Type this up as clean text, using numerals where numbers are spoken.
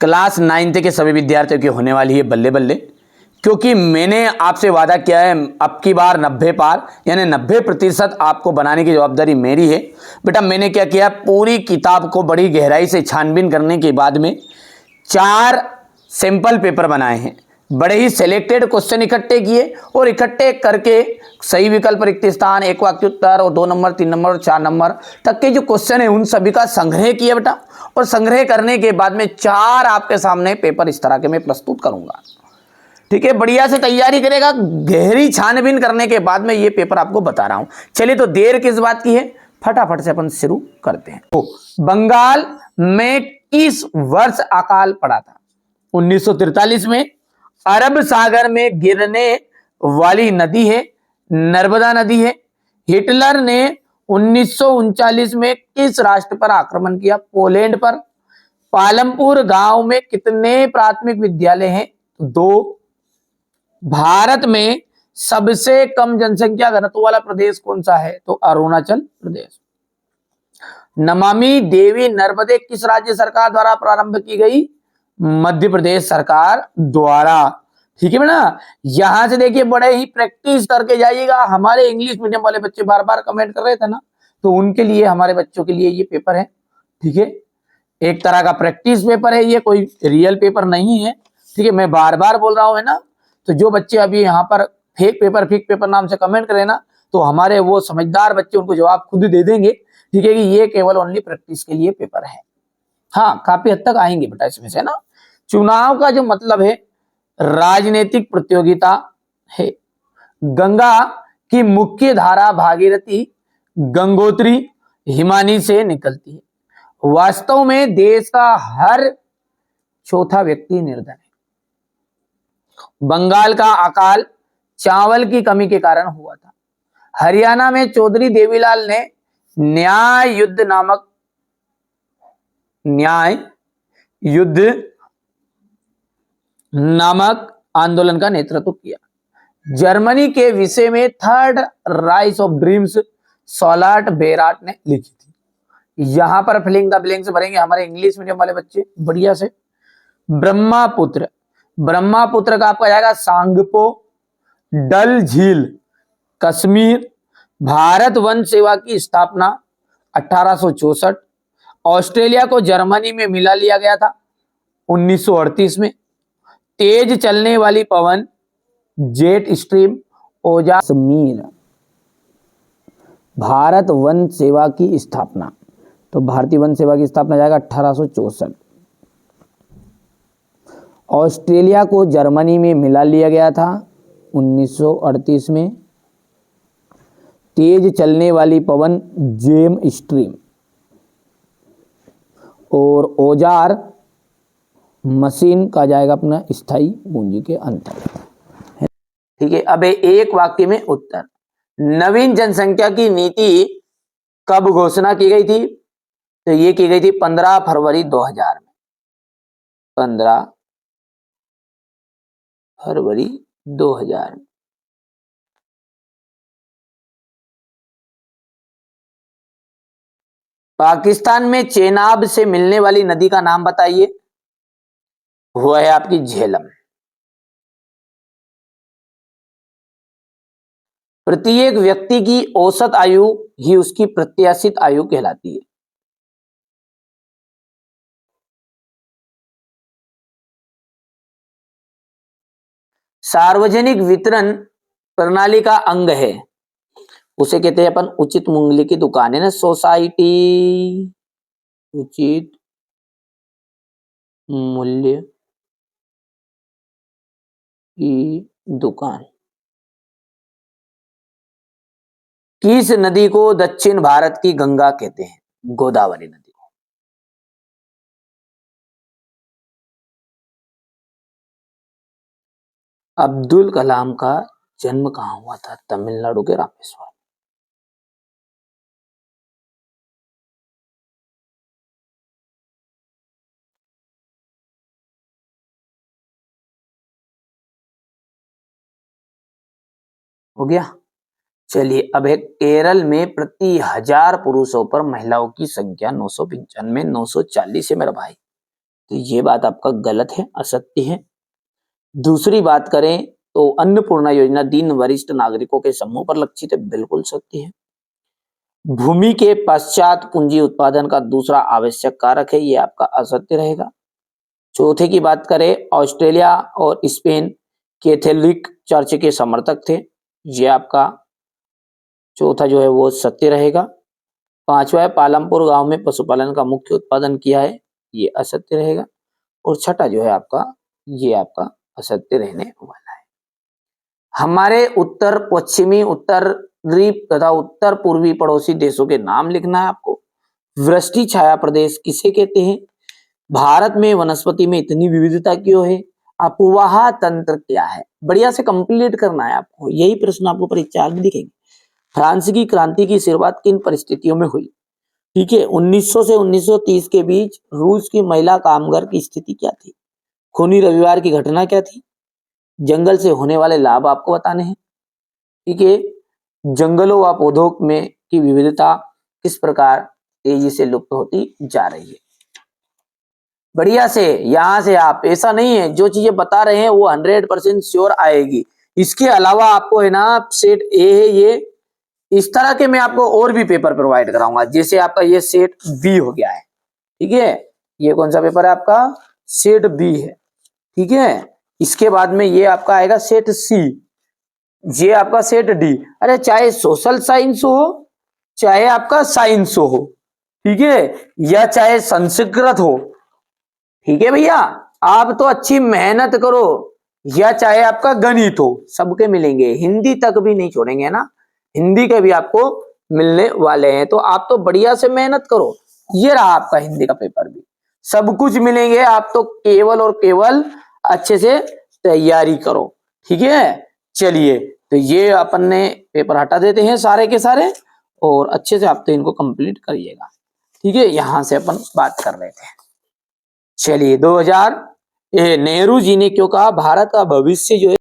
Class 9th के सभी विद्यार्थियों की होने वाली है बल्ले बल्ले, क्योंकि मैंने आपसे वादा किया है अब की बार 90 पार यानी 90% आपको बनाने की जवाबदारी मेरी है। बेटा मैंने क्या किया, पूरी किताब को बड़ी गहराई से छानबीन करने के बाद में 4 सैंपल पेपर बनाए हैं। बड़े ही सिलेक्टेड क्वेश्चन इकट्ठे किए और इकट्ठे करके सही विकल्प रिक्त स्थान, एक वाक्य उत्तर और 2 नंबर 3 नंबर और 4 नंबर तक के जो क्वेश्चन है उन सभी का संग्रह किया बेटा। और संग्रह करने के बाद में 4 आपके सामने पेपर इस तरह के मैं प्रस्तुत करूंगा। ठीक है, बढ़िया से तैयारी करेगा, गहरी छानबीन करने के बाद में ये पेपर आपको बता रहा हूं। चलिए तो देर किस बात की है, फटाफट से अपन शुरू करते हैं। तो बंगाल में किस वर्ष अकाल पड़ा था? 1943 में। अरब सागर में गिरने वाली नदी है नर्मदा नदी है। हिटलर ने 1939 में किस राष्ट्र पर आक्रमण किया? पोलैंड पर। पालमपुर गांव में कितने प्राथमिक विद्यालय हैं? 2। भारत में सबसे कम जनसंख्या घनत्व वाला प्रदेश कौन सा है? तो अरुणाचल प्रदेश। नमामि देवी नर्मदे किस राज्य सरकार द्वारा प्रारंभ की गई? मध्य प्रदेश सरकार द्वारा। ठीक है बेटा, यहां से देखिए बड़े ही प्रैक्टिस करके जाइएगा। हमारे इंग्लिश मीडियम वाले बच्चे बार बार कमेंट कर रहे थे ना, तो उनके लिए, हमारे बच्चों के लिए ये पेपर है। ठीक है, एक तरह का प्रैक्टिस पेपर है ये, कोई रियल पेपर नहीं है। ठीक है, मैं बार बार बोल रहा हूं है ना। तो जो बच्चे अभी यहाँ पर फेक पेपर नाम से कमेंट करें ना, तो हमारे वो समझदार बच्चे उनको जवाब खुद दे देंगे। ठीक है, कि ये केवल ओनली प्रैक्टिस के लिए पेपर है। हाँ, काफी हद तक आएंगे बेटा इसमें से ना। चुनाव का जो मतलब है राजनीतिक प्रतियोगिता है। गंगा की मुख्य धारा भागीरथी, गंगोत्री, हिमानी से निकलती है। वास्तव में देश का हर चौथा व्यक्ति निर्धन है। बंगाल का अकाल चावल की कमी के कारण हुआ था। हरियाणा में चौधरी देवीलाल ने न्याय युद्ध नामक आंदोलन का नेतृत्व किया। जर्मनी के विषय में third rise of dreams Solat बेराट ने लिखी थी। यहां पर फिलिंग द ब्लैंक्स भरेंगे हमारे इंग्लिश मीडियम वाले बच्चे बढ़िया से। ब्रह्मपुत्र का आपका जाएगा सांगपो, डल झील कश्मीर। भारत वन सेवा की स्थापना 1864। ऑस्ट्रेलिया को जर्मनी में मिला लिया गया था 1938 में। तेज चलने वाली पवन जेट स्ट्रीम ओजा कश्मीर। भारत वन सेवा की स्थापना, तो भारतीय वन सेवा की स्थापना जाएगा 1864। ऑस्ट्रेलिया को जर्मनी में मिला लिया गया था 1938 में। तेज चलने वाली पवन जेम स्ट्रीम और औजार मशीन का जाएगा अपना स्थायी पूंजी के अंतर्गत। ठीक है, अब एक वाक्य में उत्तर। नवीन जनसंख्या की नीति कब घोषणा की गई थी? तो ये की गई थी 15 फरवरी 2000 में। 15 फरवरी 2000 में। पाकिस्तान में चेनाब से मिलने वाली नदी का नाम बताइए। वो है आपकी झेलम। प्रत्येक व्यक्ति की औसत आयु ही उसकी प्रत्याशित आयु कहलाती है। सार्वजनिक वितरण प्रणाली का अंग है, उसे कहते हैं अपन उचित मूल्य की दुकान, है ना, सोसाइटी उचित मूल्य की दुकान। किस नदी को दक्षिण भारत की गंगा कहते हैं? गोदावरी नदी को। अब्दुल कलाम का जन्म कहां हुआ था? तमिलनाडु के रामेश्वरम। हो गया। चलिए, अब है केरल में प्रति 1000 पुरुषों पर महिलाओं की संख्या 995, 940 है मेरा भाई। तो ये बात आपका गलत है, असत्य है। दूसरी बात करें तो अन्नपूर्णा योजना दीन वरिष्ठ नागरिकों के समूह पर लक्षित है, बिल्कुल सत्य है। भूमि के पश्चात पूंजी उत्पादन का दूसरा आवश्यक कारक है, ये आपका असत्य रहेगा। चौथे की बात करें, ऑस्ट्रेलिया और स्पेन कैथोलिक चर्च के समर्थक थे, ये आपका चौथा जो है वो सत्य रहेगा। पांचवा है, पालमपुर गांव में पशुपालन का मुख्य उत्पादन किया है, ये असत्य रहेगा। और छठा जो है आपका, ये आपका असत्य रहने वाला है। हमारे उत्तर पश्चिमी, उत्तरी तथा उत्तर पूर्वी पड़ोसी देशों के नाम लिखना है आपको। वृष्टि छाया प्रदेश किसे कहते हैं? भारत में वनस्पति में इतनी विविधता क्यों है? अफवाह तंत्र क्या है? बढ़िया से कंप्लीट करना है आपको, यही प्रश्न आपको परीक्षा में दिखेंगे। फ्रांस की क्रांति की शुरुआत किन परिस्थितियों में हुई? ठीक है, 1900 से 1930 के बीच रूस की महिला कामगार की स्थिति क्या थी? खूनी रविवार की घटना क्या थी? जंगल से होने वाले लाभ आपको बताने हैं। ठीक है, जंगलों व पौधों में की विविधता किस प्रकार तेजी से लुप्त होती जा रही है। बढ़िया से यहां से आप, ऐसा नहीं है जो चीजें बता रहे हैं वो 100% श्योर आएगी। इसके अलावा आपको है ना सेट ए है, ये इस तरह के मैं आपको और भी पेपर प्रोवाइड कराऊंगा। जैसे आपका ये सेट बी हो गया है, ठीक है, ये कौन सा पेपर है आपका? सेट बी है, ठीक है। इसके बाद में ये आपका आएगा सेट सी, ये आपका सेट डी। अरे चाहे सोशल साइंस हो, चाहे आपका साइंस हो, ठीक है, या चाहे संस्कृत हो, ठीक है भैया, आप तो अच्छी मेहनत करो, या चाहे आपका गणित हो, सबके मिलेंगे। हिंदी तक भी नहीं छोड़ेंगे ना, हिंदी के भी आपको मिलने वाले हैं। तो आप तो बढ़िया से मेहनत करो। ये रहा आपका हिंदी का पेपर भी, सब कुछ मिलेंगे। आप तो केवल और केवल अच्छे से तैयारी करो, ठीक है। चलिए, तो ये अपन ने पेपर हटा देते हैं सारे के सारे, और अच्छे से आप तो इनको कंप्लीट करिएगा, ठीक है। यहां से अपन बात कर रहे थे। चलिए, 2000 नेहरू जी ने क्यों कहा भारत का भविष्य जो है